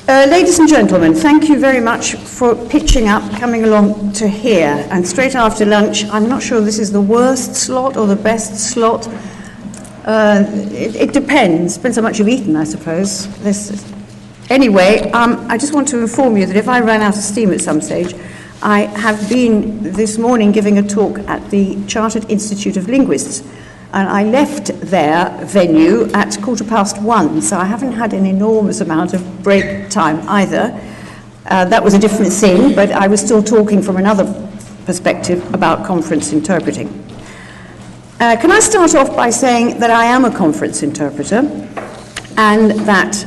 Ladies and gentlemen, thank you very much for pitching up, coming along to here. And straight after lunch, I'm not sure this is the worst slot or the best slot. It depends. Depends how much you've eaten, I suppose. Anyway, I just want to inform you that if I ran out of steam at some stage, I have been this morning giving a talk at the Chartered Institute of Linguists. And I left their venue at 1:15, so I haven't had an enormous amount of break time either. That was a different thing, but I was still talking from another perspective about conference interpreting. Can I start off by saying that I am a conference interpreter, and that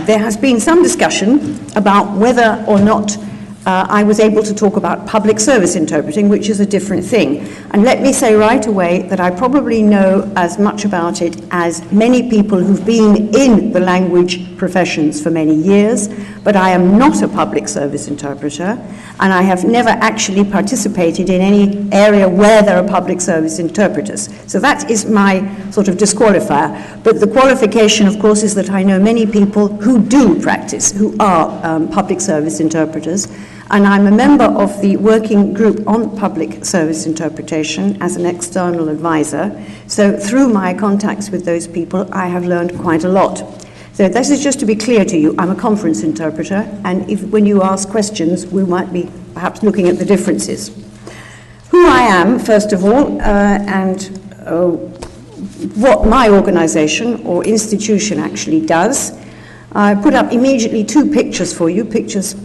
there has been some discussion about whether or not I was able to talk about public service interpreting, which is a different thing. And let me say right away that I probably know as much about it as many people who've been in the language professions for many years, but I am not a public service interpreter, and I have never actually participated in any area where there are public service interpreters. So that is my sort of disqualifier. But the qualification, of course, is that I know many people who do practice, who are public service interpreters. And I'm a member of the working group on public service interpretation as an external advisor. So through my contacts with those people, I have learned quite a lot. So this is just to be clear to you, I'm a conference interpreter, and when you ask questions, we might be perhaps looking at the differences. Who I am, first of all, and what my organization or institution actually does. I put up immediately two pictures for you. Pictures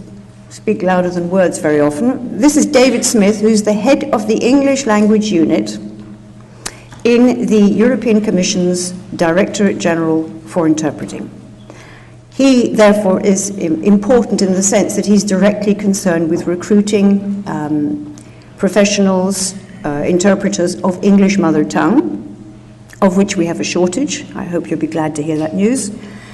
speak louder than words very often. This is David Smith, who's the head of the English language unit in the European Commission's Directorate General for Interpreting. He, therefore, is important in the sense that he's directly concerned with recruiting professionals, interpreters of English mother tongue, of which we have a shortage. I hope you'll be glad to hear that news.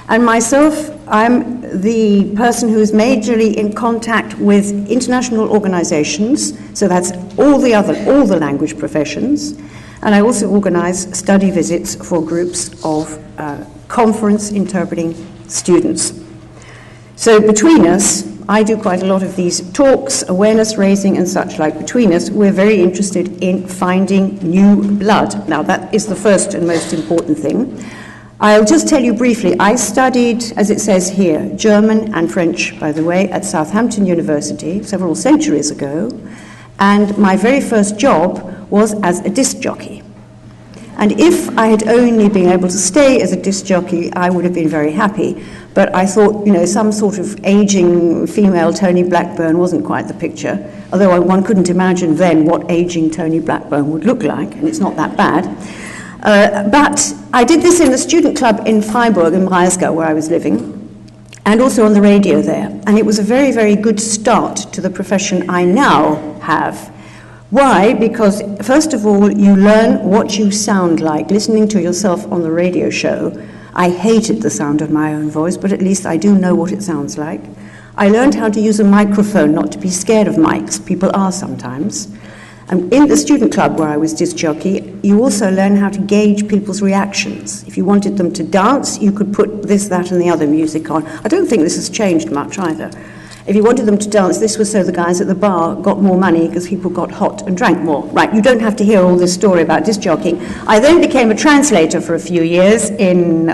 And myself, I'm the person who is majorly in contact with international organizations, so that's all the language professions, and I also organize study visits for groups of conference interpreting students. So between us, I do quite a lot of these talks, awareness raising and such like. Between us, we're very interested in finding new blood. Now that is the first and most important thing. I'll just tell you briefly, I studied, as it says here, German and French, by the way, at Southampton University several centuries ago, and my very first job was as a disc jockey. And if I had only been able to stay as a disc jockey, I would have been very happy, but I thought, some sort of aging female Tony Blackburn wasn't quite the picture, although one couldn't imagine then what aging Tony Blackburn would look like, and it's not that bad. But I did this in the student club in Freiburg, in Breisgau, where I was living, and also on the radio there. And it was a very, very good start to the profession I now have. Why? Because, first of all, you learn what you sound like, listening to yourself on the radio show. I hated the sound of my own voice, but at least I do know what it sounds like. I learned how to use a microphone, not to be scared of mics. People are sometimes. And in the student club where I was disc jockey, you also learn how to gauge people's reactions. If you wanted them to dance, you could put this, that, and the other music on. I don't think this has changed much either. If you wanted them to dance, this was so the guys at the bar got more money because people got hot and drank more. Right, you don't have to hear all this story about disc jockeying. I then became a translator for a few years in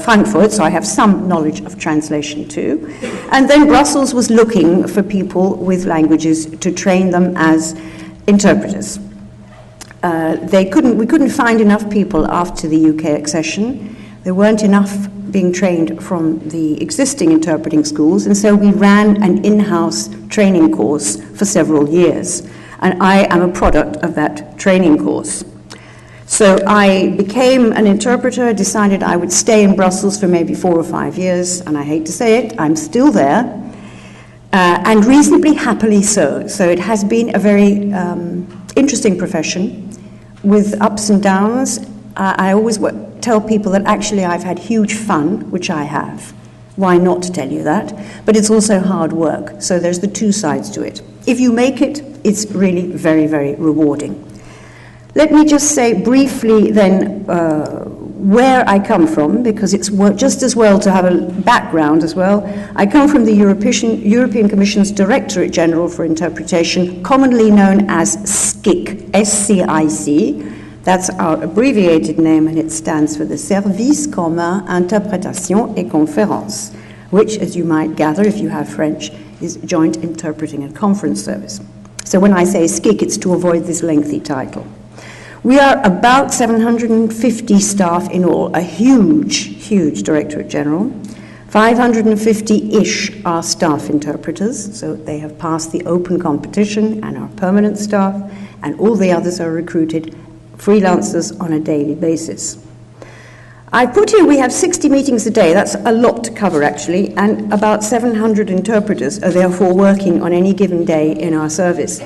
Frankfurt, so I have some knowledge of translation too. And then Brussels was looking for people with languages to train them as interpreters. We couldn't find enough people after the UK accession. There weren't enough being trained from the existing interpreting schools, and so we ran an in-house training course for several years. And I am a product of that training course. So I became an interpreter, decided I would stay in Brussels for maybe 4 or 5 years, and I hate to say it, I'm still there. And reasonably happily so. So it has been a very interesting profession with ups and downs. I always tell people that actually I've had huge fun, which I have. Why not tell you that? But it's also hard work. So there's the two sides to it. If you make it, it's really very, very rewarding. Let me just say briefly then where I come from, because it's just as well to have a background as well. I come from the European Commission's Directorate General for Interpretation, commonly known as SCIC, S-C-I-C. That's our abbreviated name, and it stands for the Service Commun Interprétation et Conférence, which, as you might gather if you have French, is Joint Interpreting and Conference Service. So when I say SCIC, it's to avoid this lengthy title. We are about 750 staff in all, a huge Directorate General. 550-ish are staff interpreters, so they have passed the open competition and are permanent staff, and all the others are recruited freelancers on a daily basis. I put here we have 60 meetings a day. That's a lot to cover, actually, and about 700 interpreters are therefore working on any given day in our service.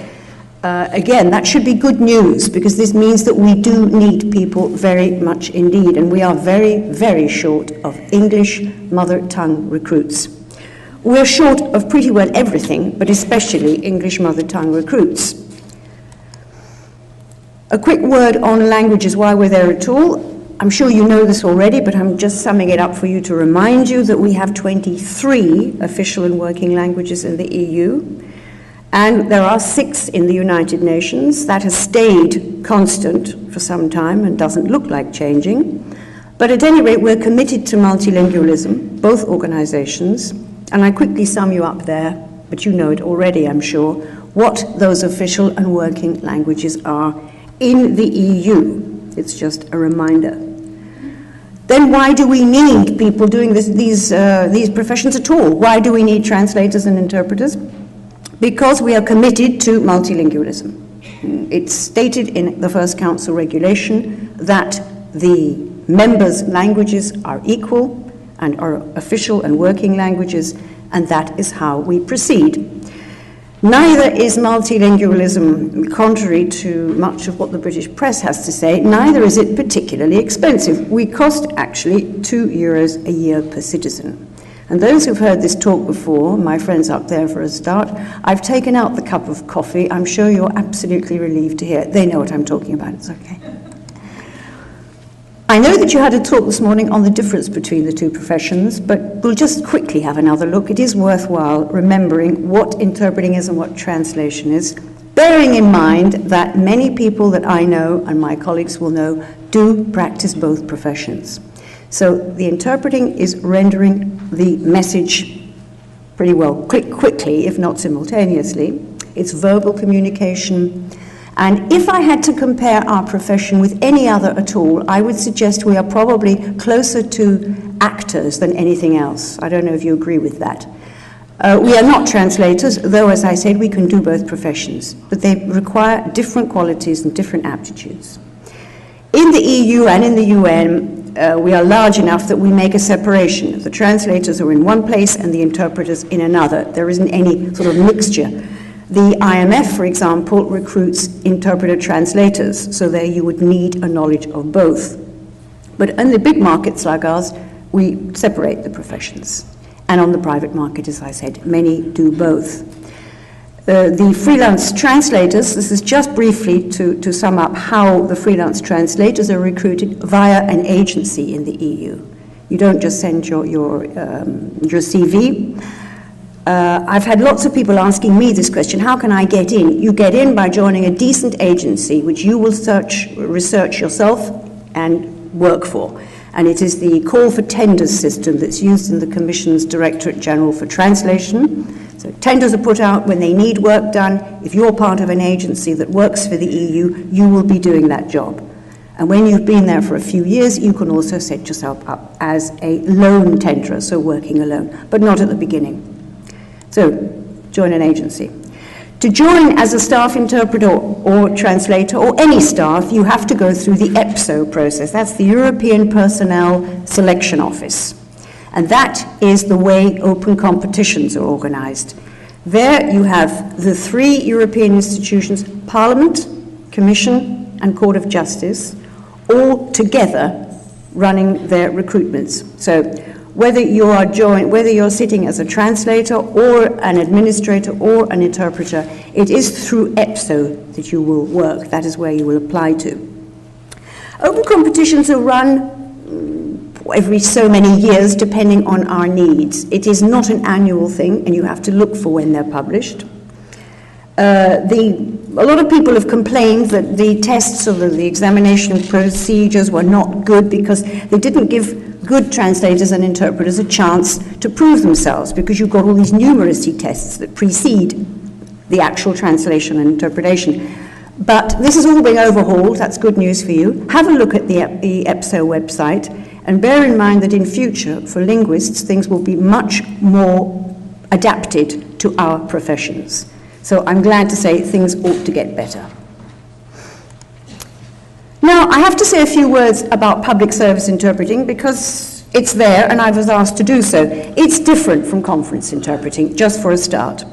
Again, that should be good news, because this means that we do need people very much indeed, and we are very short of English mother tongue recruits. We're short of pretty well everything, but especially English mother tongue recruits. A quick word on languages while we're there at all. I'm sure you know this already, but I'm just summing it up for you to remind you that we have 23 official and working languages in the EU. And there are 6 in the United Nations. That has stayed constant for some time and doesn't look like changing. But at any rate, we're committed to multilingualism, both organizations. And I quickly sum you up there, but you know it already, I'm sure, what those official and working languages are in the EU. It's just a reminder. Then why do we need people doing these professions at all? Why do we need translators and interpreters? Because we are committed to multilingualism. It's stated in the First Council regulation that the members' languages are equal and are official and working languages, and that is how we proceed. Neither is multilingualism, contrary to much of what the British press has to say, neither is it particularly expensive. We cost actually €2 a year per citizen. And those who've heard this talk before, my friends up there for a start, I've taken out the cup of coffee. I'm sure you're absolutely relieved to hear it. They know what I'm talking about, it's okay. I know that you had a talk this morning on the difference between the two professions, but we'll just quickly have another look. It is worthwhile remembering what interpreting is and what translation is, bearing in mind that many people that I know and my colleagues will know do practice both professions. So the interpreting is rendering the message pretty well quickly, if not simultaneously. It's verbal communication. And if I had to compare our profession with any other at all, I would suggest we are probably closer to actors than anything else. I don't know if you agree with that. We are not translators, though, as I said, we can do both professions, but they require different qualities and different aptitudes. In the EU and in the UN, we are large enough that we make a separation. The translators are in one place and the interpreters in another. There isn't any sort of mixture. The IMF, for example, recruits interpreter translators, so there you would need a knowledge of both. But in the big markets like ours, we separate the professions. And on the private market, as I said, many do both. The freelance translators, this is just briefly to sum up how the freelance translators are recruited via an agency in the EU. You don't just send your CV. I've had lots of people asking me this question, how can I get in? You get in by joining a decent agency, which you will research yourself and work for. And it is the call for tenders system that's used in the Commission's Directorate General for Translation. So tenders are put out when they need work done. If you're part of an agency that works for the EU, you will be doing that job. And when you've been there for a few years, you can also set yourself up as a lone tenderer, so working alone, but not at the beginning. So join an agency. To join as a staff interpreter or translator or any staff, you have to go through the EPSO process. That's the European Personnel Selection Office. And that is the way open competitions are organized. There you have the 3 European institutions, Parliament, Commission, and Court of Justice, all together running their recruitments. So whether you're sitting as a translator or an administrator or an interpreter, it is through EPSO that you will work. That is where you will apply to. Open competitions are run every so many years, depending on our needs. It is not an annual thing, and you have to look for when they're published. A lot of people have complained that the tests or the examination procedures were not good because they didn't give good translators and interpreters a chance to prove themselves, because you've got all these numeracy tests that precede the actual translation and interpretation. But this is all being overhauled. That's good news for you. Have a look at the EPSO website, and bear in mind that in future, for linguists, things will be much more adapted to our professions. So I'm glad to say things ought to get better. Now, I have to say a few words about public service interpreting because it's there and I was asked to do so. It's different from conference interpreting, just for a start.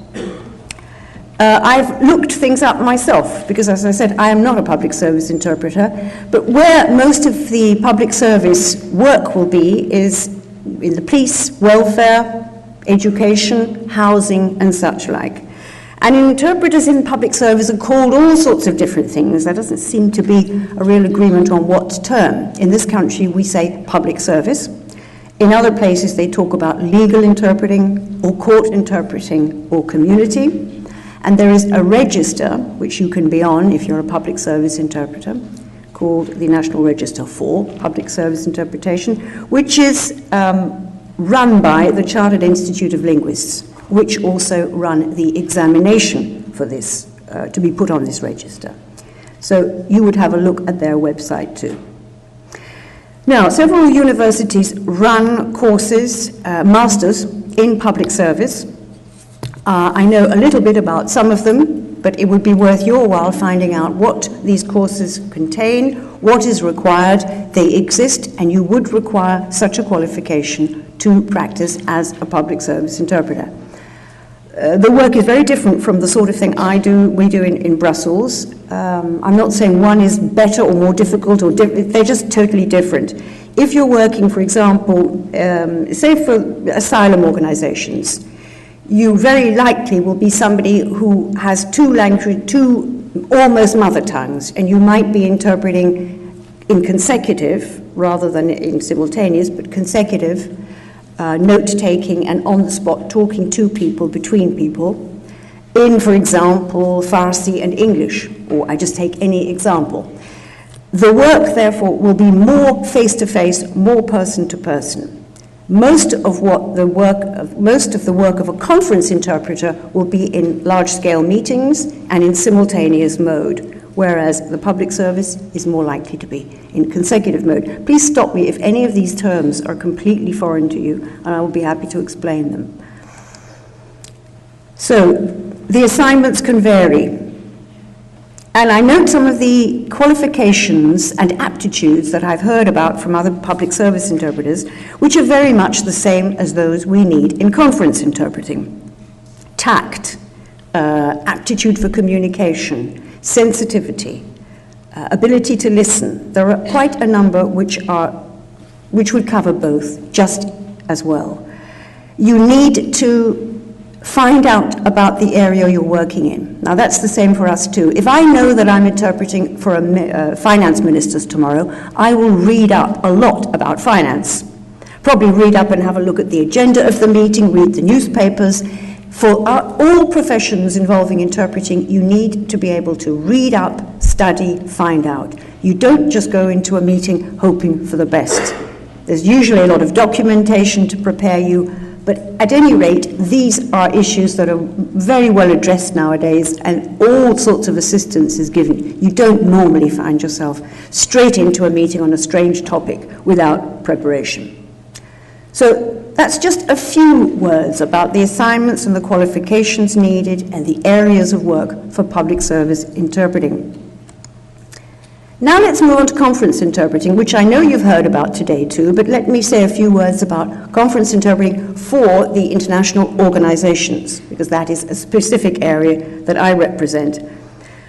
I've looked things up myself because, as I said, I am not a public service interpreter, but where most of the public service work will be is in the police, welfare, education, housing, and such like. And interpreters in public service are called all sorts of different things. There doesn't seem to be a real agreement on what term. In this country, we say public service. In other places, they talk about legal interpreting, or court interpreting, or community. And there is a register, which you can be on if you're a public service interpreter, called the National Register for Public Service Interpretation, which is run by the Chartered Institute of Linguists, which also run the examination for this, to be put on this register. So you would have a look at their website too. Now, several universities run courses, masters in public service. I know a little bit about some of them, but it would be worth your while finding out what these courses contain, what is required. They exist, and you would require such a qualification to practice as a public service interpreter. The work is very different from the sort of thing we do in Brussels. I'm not saying one is better or more difficult, or they're just totally different. If you're working, for example, say for asylum organizations, you very likely will be somebody who has two almost mother tongues, and you might be interpreting in consecutive rather than in simultaneous, but consecutive note-taking and on-the-spot talking to people, between people, in, for example, Farsi and English, or I just take any example. The work, therefore, will be more face-to-face, more person-to-person. Most of the work of a conference interpreter will be in large-scale meetings and in simultaneous mode, whereas the public service is more likely to be in consecutive mode. Please stop me if any of these terms are completely foreign to you, and I will be happy to explain them. So, the assignments can vary. And I note some of the qualifications and aptitudes that I've heard about from other public service interpreters, which are very much the same as those we need in conference interpreting. Tact, aptitude for communication, sensitivity, ability to listen. There are quite a number which would cover both just as well. You need to find out about the area you're working in. Now that's the same for us too. If I know that I'm interpreting for finance ministers tomorrow, I will read up a lot about finance. Probably read up and have a look at the agenda of the meeting, read the newspapers. For all professions involving interpreting, you need to be able to read up, study, find out. You don't just go into a meeting hoping for the best. There's usually a lot of documentation to prepare you, but at any rate, these are issues that are very well addressed nowadays, and all sorts of assistance is given. You don't normally find yourself straight into a meeting on a strange topic without preparation. So that's just a few words about the assignments and the qualifications needed and the areas of work for public service interpreting. Now let's move on to conference interpreting, which I know you've heard about today too, but let me say a few words about conference interpreting for the international organizations, because that is a specific area that I represent.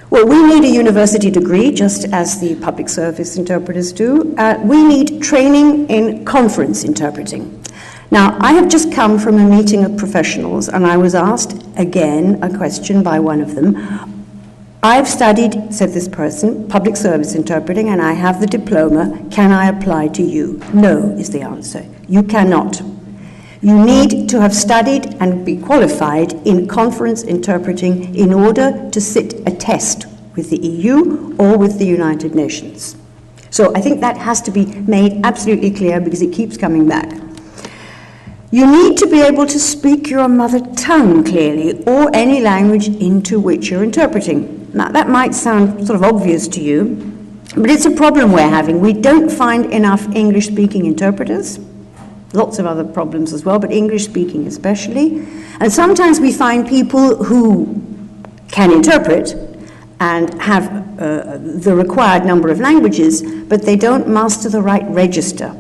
Well, we need a university degree, just as the public service interpreters do. We need training in conference interpreting. Now, I have just come from a meeting of professionals, and I was asked again a question by one of them. I've studied, said this person, public service interpreting, and I have the diploma. Can I apply to you? No, is the answer. You cannot. You need to have studied and be qualified in conference interpreting in order to sit a test with the EU or with the United Nations. So I think that has to be made absolutely clear because it keeps coming back. You need to be able to speak your mother tongue clearly, or any language into which you're interpreting. Now, that might sound sort of obvious to you, but it's a problem we're having. We don't find enough English-speaking interpreters. Lots of other problems as well, but English-speaking especially. And sometimes we find people who can interpret and have the required number of languages, but they don't master the right register.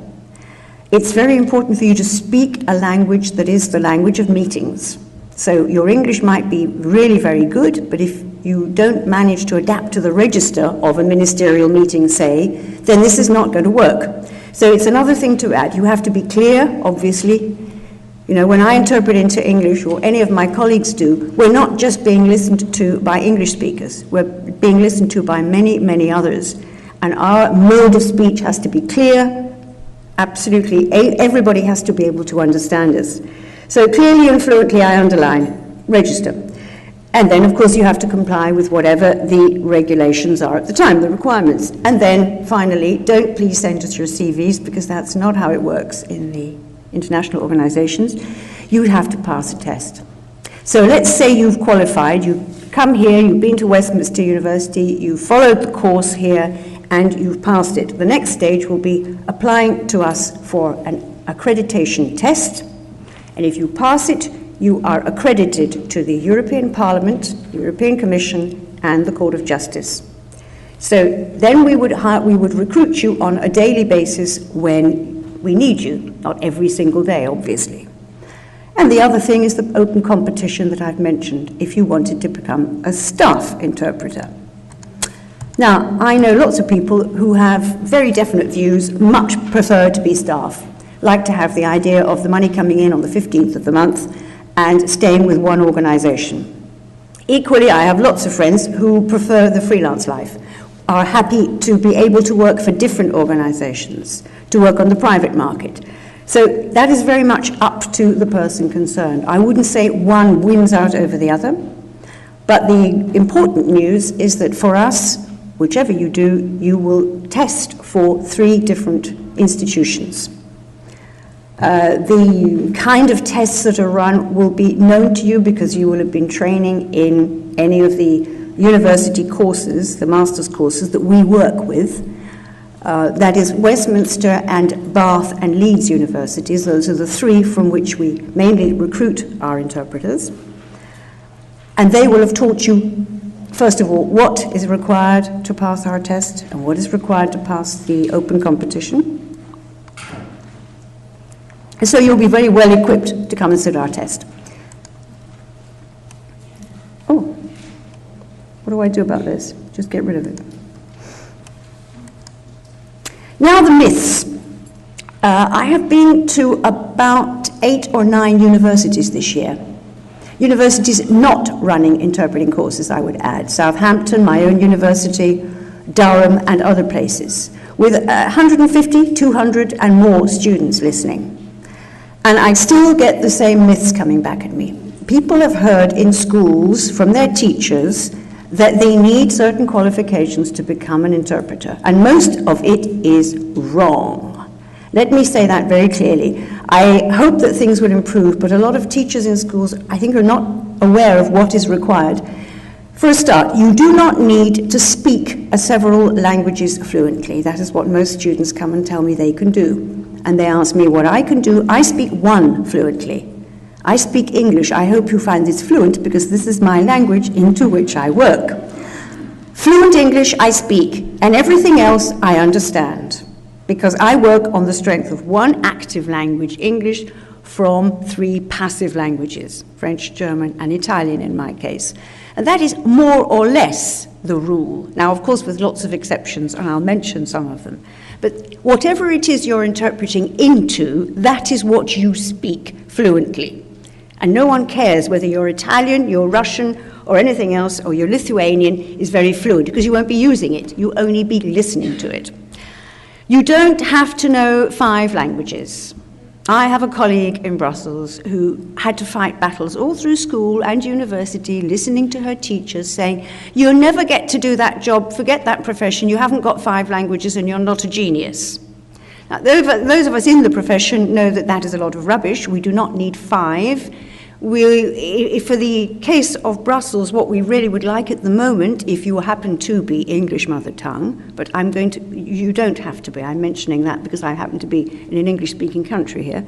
It's very important for you to speak a language that is the language of meetings. So your English might be really very good, but if you don't manage to adapt to the register of a ministerial meeting, say, then this is not going to work. So it's another thing to add. You have to be clear, obviously. You know, when I interpret into English, or any of my colleagues do, we're not just being listened to by English speakers. We're being listened to by many, many others. And our mode of speech has to be clear. Absolutely, everybody has to be able to understand us. So clearly and fluently, I underline, register. And then, of course, you have to comply with whatever the regulations are at the time, the requirements. And then, finally, don't please send us your CVs, because that's not how it works in the international organizations. You have to pass a test. So let's say you've qualified, you've come here, you've been to Westminster University, you've followed the course here, and you've passed it. The next stage will be applying to us for an accreditation test, and if you pass it, you are accredited to the European Parliament, the European Commission, and the Court of Justice. So then we would recruit you on a daily basis when we need you, not every single day, obviously. And the other thing is the open competition that I've mentioned, if you wanted to become a staff interpreter. Now, I know lots of people who have very definite views, much prefer to be staff, like to have the idea of the money coming in on the 15th of the month and staying with one organization. Equally, I have lots of friends who prefer the freelance life, are happy to be able to work for different organizations, to work on the private market. So that is very much up to the person concerned. I wouldn't say one wins out over the other, but the important news is that for us, whichever you do, you will test for 3 different institutions. The kind of tests that are run will be known to you because you will have been training in any of the university courses, the master's courses that we work with. That is Westminster and Bath and Leeds universities. Those are the 3 from which we mainly recruit our interpreters. And they will have taught you, first of all, what is required to pass our test and what is required to pass the open competition. And so you'll be very well equipped to come and sit our test. Oh, what do I do about this? Just get rid of it. Now the myths. I have been to about 8 or 9 universities this year. Universities not running interpreting courses, I would add. Southampton, my own university, Durham, and other places, with 150, 200 and more students listening. And I still get the same myths coming back at me. People have heard in schools from their teachers that they need certain qualifications to become an interpreter, and most of it is wrong. Let me say that very clearly. I hope that things will improve, but a lot of teachers in schools, I think, are not aware of what is required. For a start, you do not need to speak several languages fluently. That is what most students come and tell me they can do. And they ask me what I can do. I speak 1 fluently. I speak English. I hope you find this fluent because this is my language into which I work. Fluent English I speak, and everything else I understand, because I work on the strength of 1 active language, English, from 3 passive languages, French, German, and Italian in my case. And that is more or less the rule. Now, of course, with lots of exceptions, and I'll mention some of them. But whatever it is you're interpreting into, that is what you speak fluently. And no one cares whether you're Italian, you're Russian, or anything else, or your Lithuanian is very fluid, because you won't be using it. You'll only be listening to it. You don't have to know 5 languages. I have a colleague in Brussels who had to fight battles all through school and university, listening to her teachers saying, you'll never get to do that job, forget that profession, you haven't got 5 languages and you're not a genius. Now, those of us in the profession know that that is a lot of rubbish. We do not need 5. For the case of Brussels, what we really would like at the moment, if you happen to be English mother tongue, but you don't have to be, I'm mentioning that because I happen to be in an English-speaking country here,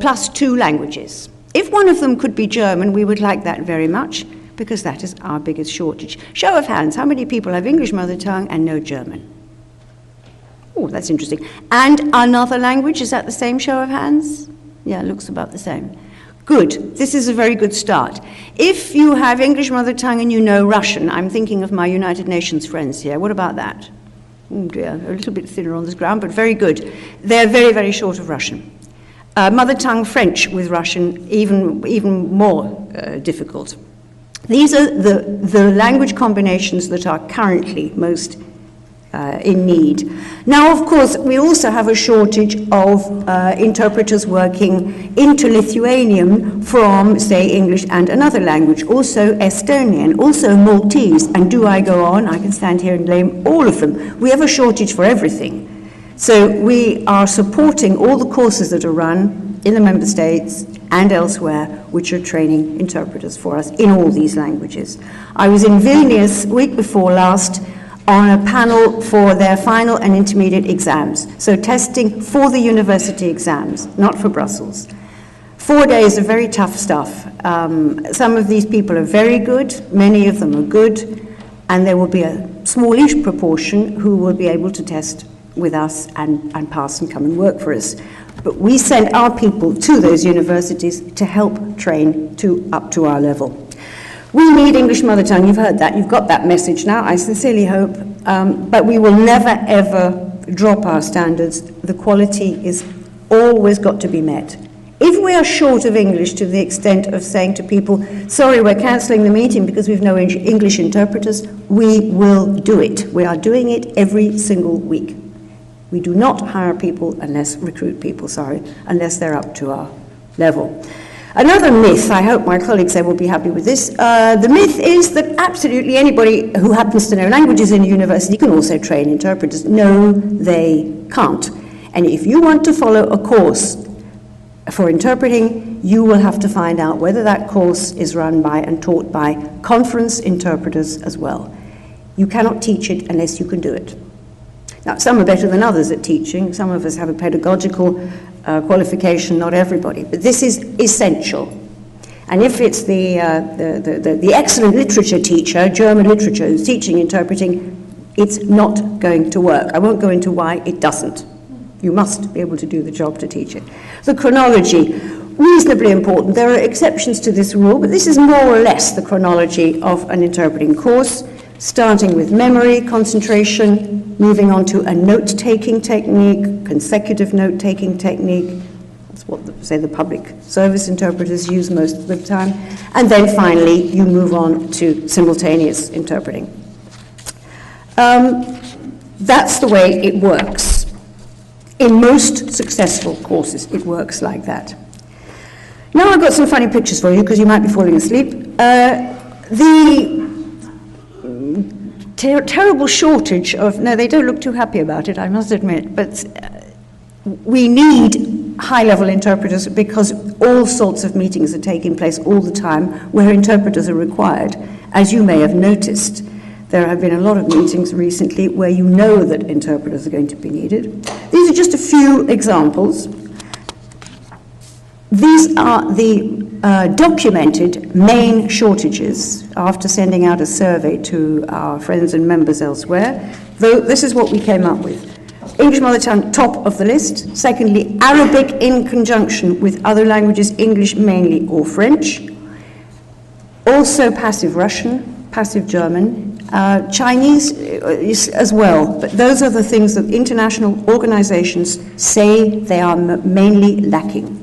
plus 2 languages. If one of them could be German, we would like that very much, because that is our biggest shortage. Show of hands, how many people have English mother tongue and no German? Oh, that's interesting. And another language, is that the same show of hands? Yeah, it looks about the same. Good. This is a very good start. If you have English mother tongue and you know Russian, I'm thinking of my United Nations friends here. What about that? Oh dear, a little bit thinner on this ground, but very good. They're very, very short of Russian. Mother tongue French with Russian, even more difficult. These are the language combinations that are currently most in need. Now, of course, we also have a shortage of interpreters working into Lithuanian from, say, English and another language, also Estonian, also Maltese, and do I go on? I can stand here and name all of them. We have a shortage for everything. So we are supporting all the courses that are run in the member states and elsewhere, which are training interpreters for us in all these languages. I was in Vilnius week before last on a panel for their final and intermediate exams. So testing for the university exams, not for Brussels. 4 days of very tough stuff. Some of these people are very good, many of them are good, and there will be a smallish proportion who will be able to test with us and pass and come and work for us. But we send our people to those universities to help train up to our level. We need English mother tongue, you've heard that, you've got that message now, I sincerely hope, but we will never ever drop our standards. The quality is always got to be met. If we are short of English to the extent of saying to people, sorry, we're cancelling the meeting because we've no English interpreters, we will do it. We are doing it every single week. We do not hire people recruit people, unless they're up to our level. Another myth, I hope my colleagues there will be happy with this, the myth is that absolutely anybody who happens to know languages in a university can also train interpreters. No, they can't. And if you want to follow a course for interpreting, you will have to find out whether that course is run by and taught by conference interpreters as well. You cannot teach it unless you can do it. Now, some are better than others at teaching. Some of us have a pedagogical qualification, not everybody, but this is essential. And if it's the excellent literature teacher, German literature, who's teaching interpreting, it's not going to work. I won't go into why it doesn't. You must be able to do the job to teach it. The chronology, reasonably important. There are exceptions to this rule, but this is more or less the chronology of an interpreting course, starting with memory, concentration, moving on to a note-taking technique, consecutive note-taking technique. That's what, the public service interpreters use most of the time. And then finally, you move on to simultaneous interpreting. That's the way it works. In most successful courses, it works like that. Now I've got some funny pictures for you, because you might be falling asleep. Terrible shortage of, no, they don't look too happy about it, I must admit, but we need high-level interpreters because all sorts of meetings are taking place all the time where interpreters are required. As you may have noticed, there have been a lot of meetings recently where you know that interpreters are going to be needed. These are just a few examples. These are the documented main shortages after sending out a survey to our friends and members elsewhere. Though this is what we came up with. English mother tongue, top of the list. Secondly, Arabic in conjunction with other languages, English mainly or French. Also passive Russian, passive German, Chinese as well. But those are the things that international organizations say they are mainly lacking.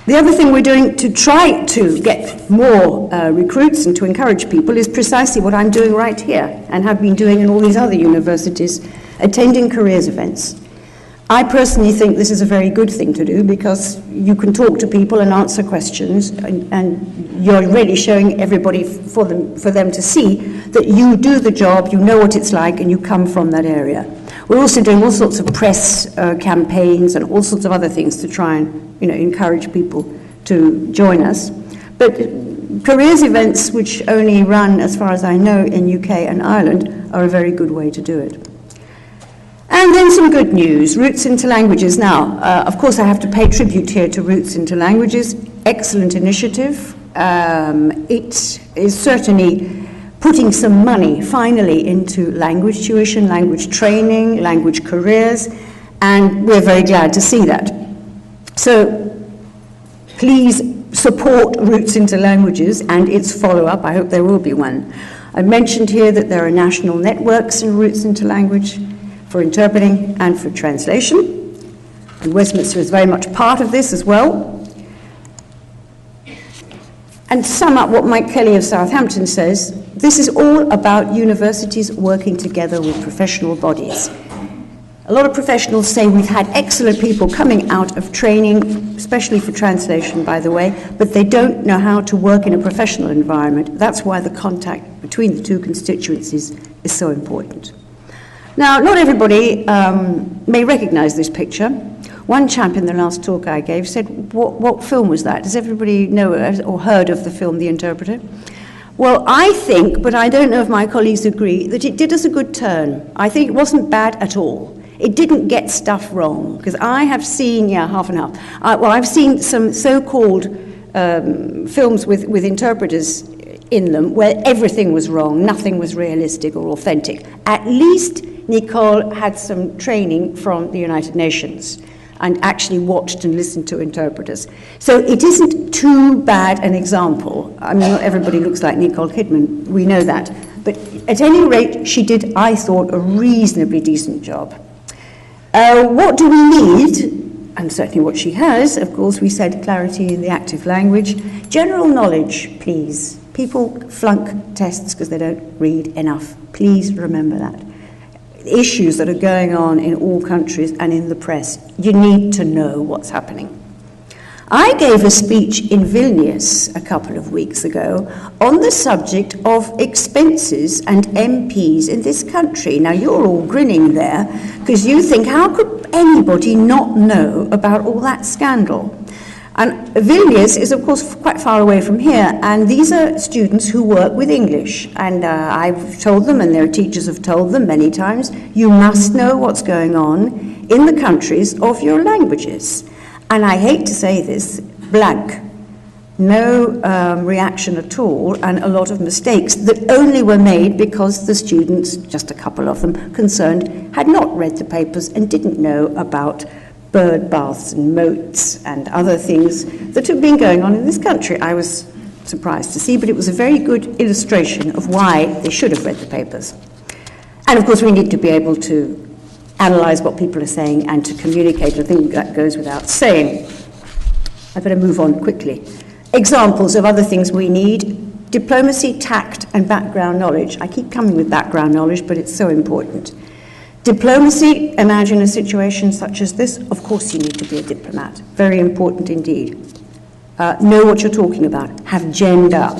The other thing we're doing to try to get more recruits and to encourage people is precisely what I'm doing right here and have been doing in all these other universities, attending careers events. I personally think this is a very good thing to do because you can talk to people and answer questions, and you're really showing everybody for them to see that you do the job, you know what it's like, and you come from that area. We're also doing all sorts of press campaigns and all sorts of other things to try and encourage people to join us. But careers events, which only run, as far as I know, in UK and Ireland, are a very good way to do it. And then some good news, Roots into Languages. Now, of course, I have to pay tribute here to Roots into Languages. Excellent initiative. It is certainly putting some money, finally, into language tuition, language training, language careers, and we're very glad to see that. So, please support Roots into Languages and its follow-up. I hope there will be one. I mentioned here that there are national networks in Roots into Language, for interpreting and for translation. And Westminster is very much part of this as well. And to sum up what Mike Kelly of Southampton says, this is all about universities working together with professional bodies. A lot of professionals say we've had excellent people coming out of training, especially for translation, by the way, but they don't know how to work in a professional environment. That's why the contact between the two constituencies is so important. Now, not everybody may recognize this picture. One chap in the last talk I gave said, what film was that? Does everybody know or heard of the film The Interpreter? Well, I think, but I don't know if my colleagues agree, that it did us a good turn. I think it wasn't bad at all. It didn't get stuff wrong, because I have seen, half and half. I've seen some so-called films with interpreters in them where everything was wrong, nothing was realistic or authentic. At least Nicole had some training from the United Nations and actually watched and listened to interpreters. So it isn't too bad an example. I mean, not everybody looks like Nicole Kidman, we know that. But at any rate, she did, I thought, a reasonably decent job. What do we need? And certainly what she has, of course, we said clarity in the active language. General knowledge, please. People flunk tests because they don't read enough. Please remember that. Issues that are going on in all countries and in the press, you need to know what's happening. I gave a speech in Vilnius a couple of weeks ago on the subject of expenses and MPs in this country. Now, you're all grinning there because you think, how could anybody not know about all that scandal? And Vilnius is, of course, quite far away from here, and these are students who work with English. And I've told them, and their teachers have told them many times, you must know what's going on in the countries of your languages. And I hate to say this, blank. No reaction at all, and a lot of mistakes that only were made because the students, just a couple of them concerned, had not read the papers and didn't know about bird baths and moats and other things that have been going on in this country. I was surprised to see, but it was a very good illustration of why they should have read the papers. And of course, we need to be able to analyze what people are saying and to communicate. I think that goes without saying. I better move on quickly. Examples of other things we need: diplomacy, tact, and background knowledge. I keep coming with background knowledge, but it's so important. Diplomacy, imagine a situation such as this. Of course you need to be a diplomat. Very important indeed. Know what you're talking about. Have gemmed up.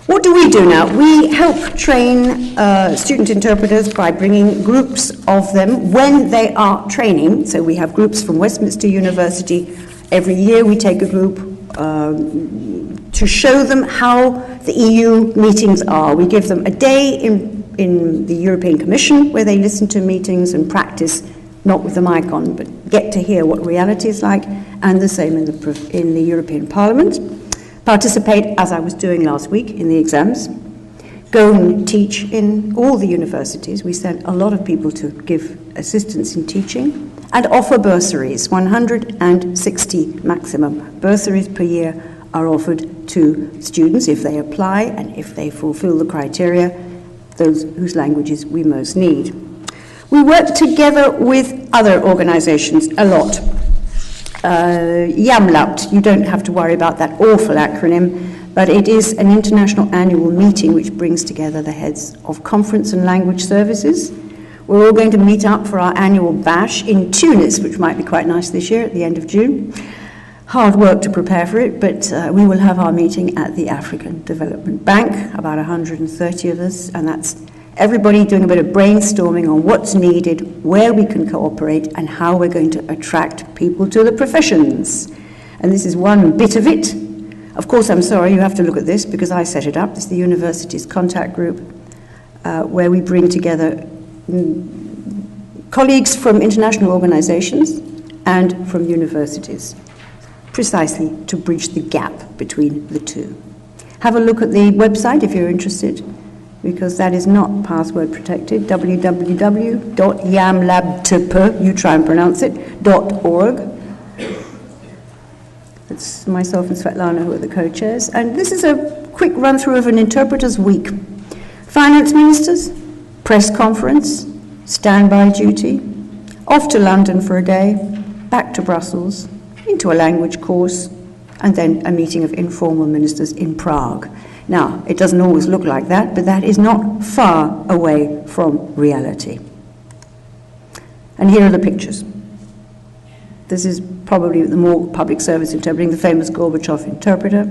What do we do now? We help train student interpreters by bringing groups of them when they are training. So we have groups from Westminster University. Every year we take a group to show them how the EU meetings are. We give them a day in the European Commission where they listen to meetings and practice, not with the mic on, but get to hear what reality is like, and the same in the European Parliament. Participate, as I was doing last week, in the exams. Go and teach in all the universities. We sent a lot of people to give assistance in teaching, and offer bursaries. 160 maximum bursaries per year are offered to students if they apply and if they fulfill the criteria, those whose languages we most need. We work together with other organizations a lot. YAMLABT, you don't have to worry about that awful acronym, but it is an international annual meeting which brings together the heads of conference and language services. We're all going to meet up for our annual bash in Tunis, which might be quite nice this year at the end of June. Hard work to prepare for it, but we will have our meeting at the African Development Bank, about 130 of us, and that's everybody doing a bit of brainstorming on what's needed, where we can cooperate, and how we're going to attract people to the professions. And this is one bit of it. Of course, I'm sorry, you have to look at this because I set it up. It's the university's contact group, where we bring together colleagues from international organizations and from universities, precisely to bridge the gap between the two. Have a look at the website if you're interested, because that is not password protected, www.yamlabtp, you try and pronounce it, .org. It's myself and Svetlana who are the co-chairs. And this is a quick run-through of an interpreter's week. Finance ministers, press conference, standby duty, off to London for a day, back to Brussels, into a language course, and then a meeting of informal ministers in Prague. Now, it doesn't always look like that, but that is not far away from reality. And here are the pictures. This is probably the more public service interpreting, the famous Gorbachev interpreter.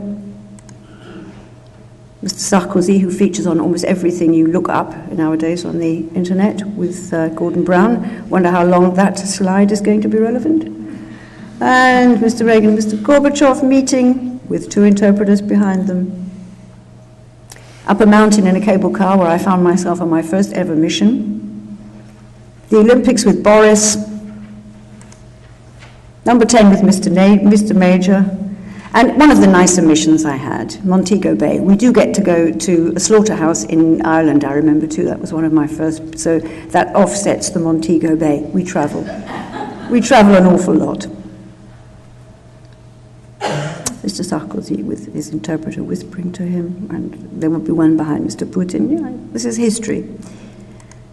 Mr. Sarkozy, who features on almost everything you look up nowadays on the internet with Gordon Brown. Wonder how long that slide is going to be relevant. And Mr. Reagan and Mr. Gorbachev meeting with two interpreters behind them. Up a mountain in a cable car where I found myself on my first ever mission. The Olympics with Boris. Number 10 with Mr. Major. And one of the nicer missions I had, Montego Bay. We do get to go to a slaughterhouse in Ireland, I remember too. That was one of my first, so that offsets the Montego Bay. We travel. We travel an awful lot. Mr. Sarkozy with his interpreter whispering to him, and there will be one behind Mr. Putin. Yeah, this is history.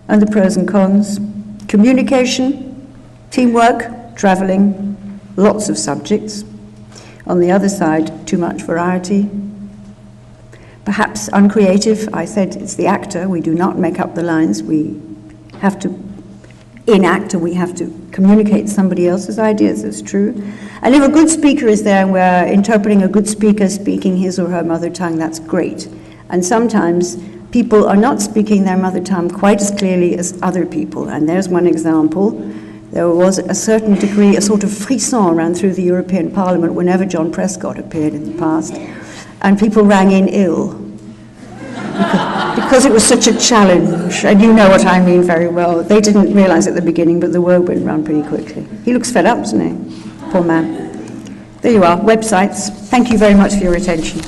And the pros and cons. Communication, teamwork, traveling, lots of subjects. On the other side, too much variety. Perhaps uncreative. I said it's the actor. We do not make up the lines. We have to enact, and we have to communicate somebody else's ideas. That's true. And if a good speaker is there and we're interpreting a good speaker speaking his or her mother tongue, that's great. And sometimes people are not speaking their mother tongue quite as clearly as other people. And there's one example. There was a certain degree, a sort of frisson ran through the European Parliament whenever John Prescott appeared in the past. And people rang in ill. Because it was such a challenge, and you know what I mean very well. They didn't realize at the beginning, but the word went round pretty quickly. He looks fed up, doesn't he? Poor man. There you are, websites. Thank you very much for your attention.